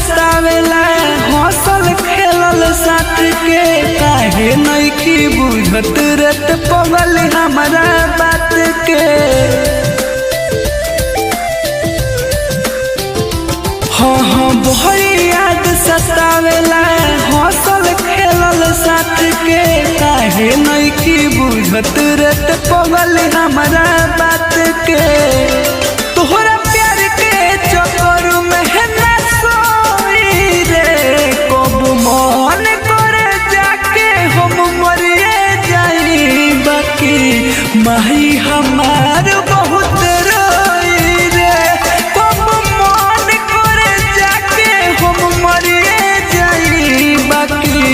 सतावेला हौसल खेलल साथ के काहे नइखी बुझत रत पगल हमारा बात के। हाँ बड़ी याद सतावेला हौसल खेलल साथ के काहे नइखी बुझत रत पगल हमारा बात के। तोहरा प्यार के चक्कर में ना सोई रे कब मन करे जाके हम मरिए जाई बाकी माही हमार बहुत रोई रे कब मन करे जाके हम मरिए जाई बाकी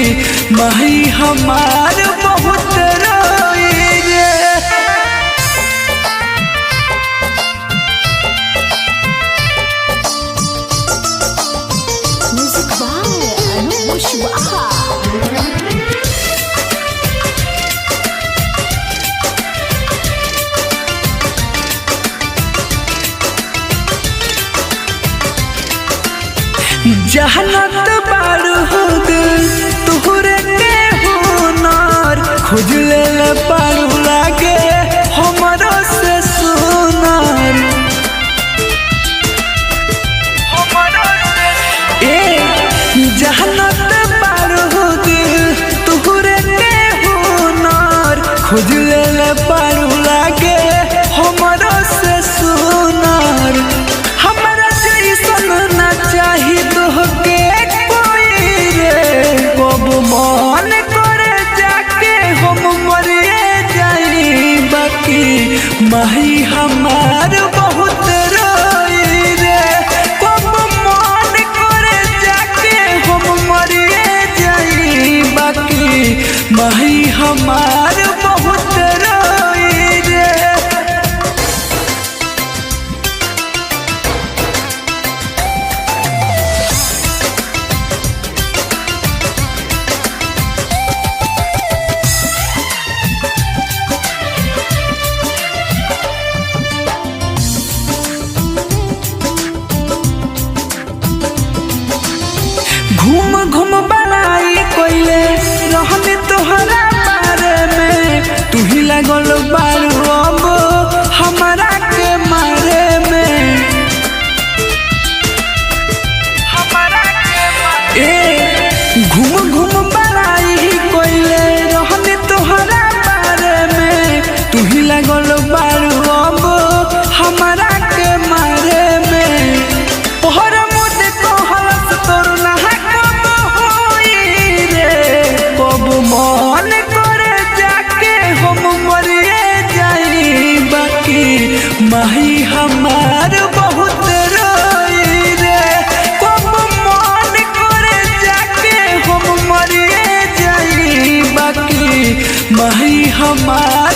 माही हमार बहुत रोई रे। Music by Anup Bushwaha. जहनत बारू हो दिल तुहरे के हुनर खोज ले पारू लागे हमरो से सुनर। जहनत बारू हो दिल तुहरे के हुनर खोज ले पारू लागे हमरो से सुनर। हमरा जैसन ना चाही तोहके कोई रे कब मन करे जाके हम मरिए जाई बाकी माही हमार बहुत रोई रे कब मन करे जाके हम मरिए जाई बाकी माही हमार बहुत रोई रे। घूम घूम बनाई कोइले रहने तोहरा बारे में तू ही लगल बारू अब हमारा के मारे में। घूम घूम बनाई कोइले रहने तोहरा बारे में तू ही लगल बारू अब हमारा के मारे में। तोहर मुझ कहलस तोर नहा कब होई रे कब मन करे जाके हम मरिए जाई बाकी माही हमार बहुत रोई रे कब मन करे जाके हम मरिए जाई बाकी माही हमार